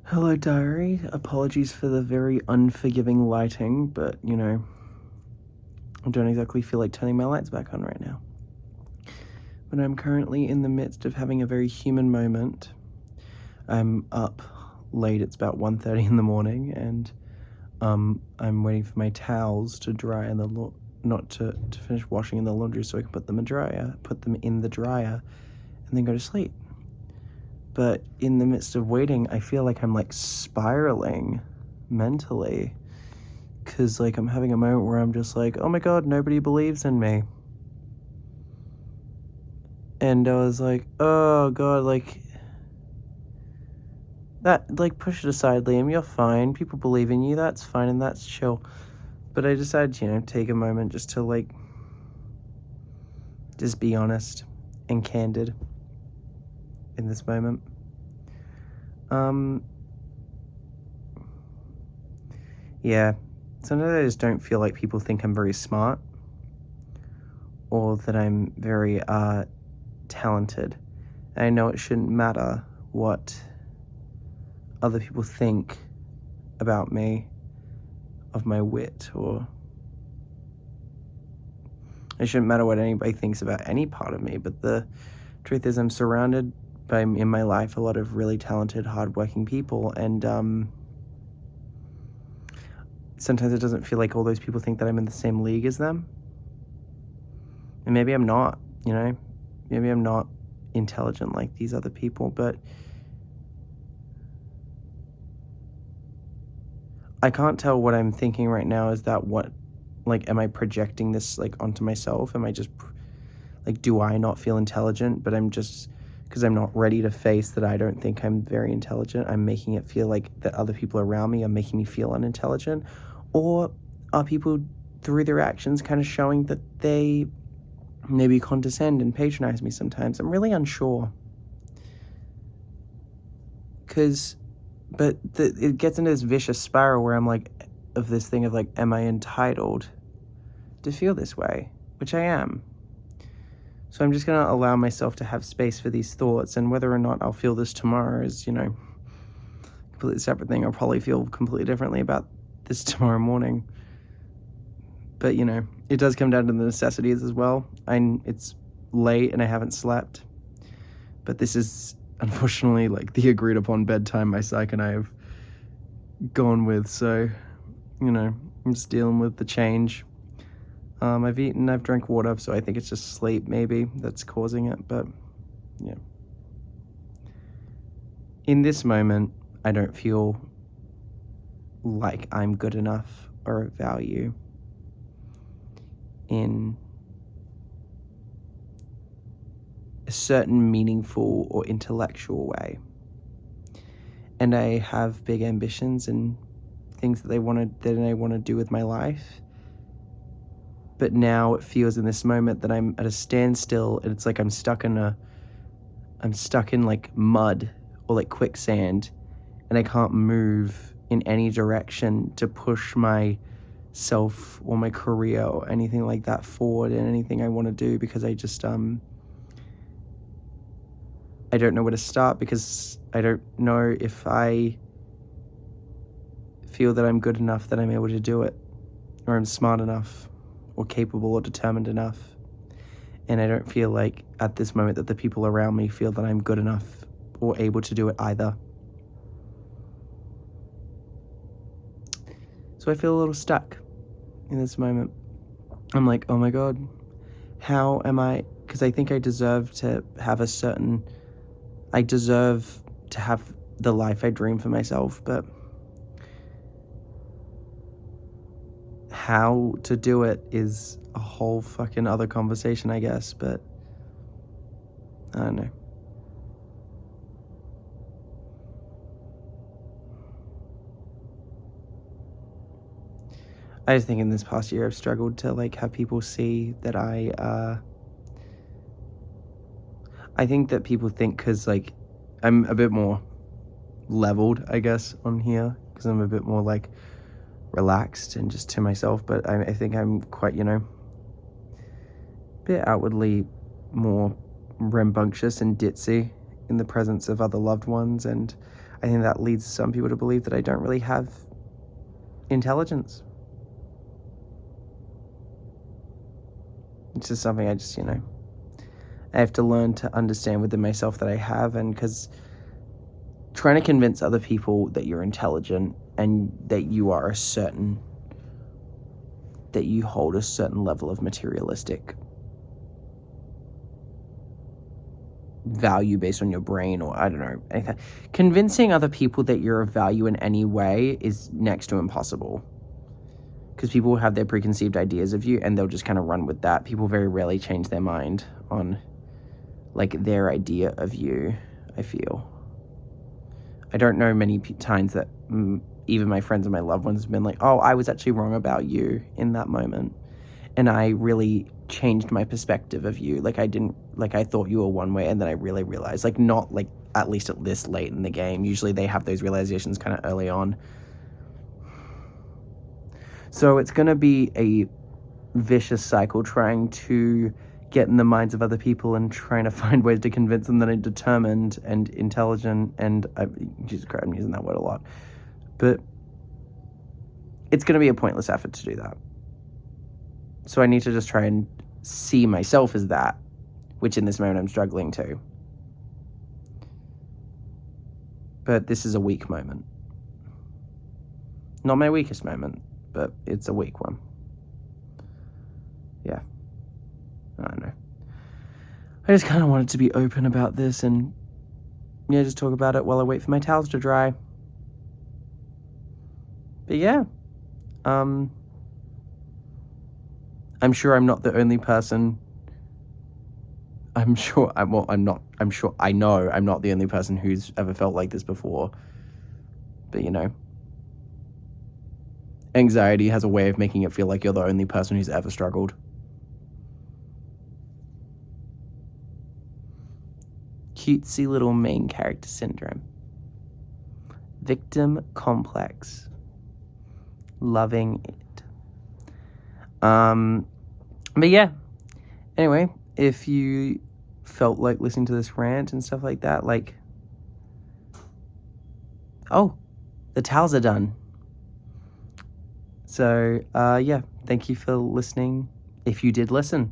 Hello, diary. Apologies for the very unforgiving lighting, but, I don't exactly feel like turning my lights back on right now. But I'm currently in the midst of having a very human moment. I'm up late, it's about 1:30 in the morning, and I'm waiting for my towels to dry in the not to finish washing in the laundry so I can put them in the dryer, and then go to sleep. But in the midst of waiting, I feel like I'm like spiraling mentally, because like I'm having a moment where I'm just like, oh my god, nobody believes in me. And I was like, oh god, like that, like, push it aside, Liam, you're fine, people believe in you, that's fine, and that's chill. But I decided to, take a moment just to like just be honest and candid in this moment. Yeah, sometimes I just don't feel like people think I'm very smart or that I'm very talented. And I know it shouldn't matter what other people think about me, of my wit, or it shouldn't matter what anybody thinks about any part of me, but the truth is I'm surrounded by, in my life, a lot of really talented, hardworking people, and sometimes it doesn't feel like all those people think that I'm in the same league as them. And maybe I'm not, maybe I'm not intelligent like these other people, but I can't tell what I'm thinking right now. Is that what, like, am I projecting this, like, onto myself? Am I just, like, do I not feel intelligent, but I'm just, because I'm not ready to face that I don't think I'm very intelligent, I'm making it feel like that other people around me are making me feel unintelligent? Or are people, through their actions, kind of showing that they maybe condescend and patronize me sometimes? I'm really unsure. But it gets into this vicious spiral where I'm like, of this thing of like, am I entitled to feel this way? Which I am. So I'm just going to allow myself to have space for these thoughts, and whether or not I'll feel this tomorrow is, a completely separate thing. I'll probably feel completely differently about this tomorrow morning. But, it does come down to the necessities as well. It's late and I haven't slept. But this is, unfortunately, like the agreed upon bedtime my psych and I have gone with. So, I'm just dealing with the change. I've eaten, I've drank water, so I think it's just sleep maybe that's causing it, but yeah. In this moment, I don't feel like I'm good enough or of value in a certain meaningful or intellectual way. And I have big ambitions and things that I want to do with my life. But now it feels in this moment that I'm at a standstill, and it's like I'm stuck in like mud or like quicksand, and I can't move in any direction to push myself or my career or anything like that forward and anything I want to do, because I just I don't know where to start, because I don't know if I feel that I'm good enough that I'm able to do it, or I'm smart enough or capable or determined enough. And I don't feel like at this moment that the people around me feel that I'm good enough or able to do it either. So I feel a little stuck in this moment. I'm like, oh my god, how am I? Because I think I deserve to have I deserve to have the life I dream for myself, but how to do it is a whole fucking other conversation, I guess, but I don't know. I just think in this past year I've struggled to like have people see that I think that people think, because like I'm a bit more leveled, I guess, on here, because I'm a bit more like relaxed and just to myself, but I think I'm quite, a bit outwardly more rambunctious and ditzy in the presence of other loved ones, and I think that leads some people to believe that I don't really have intelligence. It's just something I just, I have to learn to understand within myself that I have, and because trying to convince other people that you're intelligent and that you are that you hold a certain level of materialistic value based on your brain, or I don't know, anything. Convincing other people that you're of value in any way is next to impossible, because people have their preconceived ideas of you and they'll just kind of run with that. People very rarely change their mind on like their idea of you, I feel. I don't know many times that even my friends and my loved ones have been like, oh, I was actually wrong about you in that moment, and I really changed my perspective of you. Like I thought you were one way, and then I really realized, like, not like at least at this late in the game. Usually they have those realizations kind of early on. So it's going to be a vicious cycle trying to get in the minds of other people and trying to find ways to convince them that I'm determined and intelligent, and Jesus Christ, I'm using that word a lot, but it's going to be a pointless effort to do that. So I need to just try and see myself as that, which in this moment I'm struggling to. But this is a weak moment. Not my weakest moment, but it's a weak one. Yeah. I don't know. I just kind of wanted to be open about this and, just talk about it while I wait for my towels to dry. But yeah. I'm sure I'm not the only person. I know I'm not the only person who's ever felt like this before. But, anxiety has a way of making it feel like you're the only person who's ever struggled. Cutesy little main character syndrome. Victim complex. Loving it. But yeah. Anyway, if you felt like listening to this rant and stuff like that, the towels are done. So, yeah, thank you for listening. If you did listen.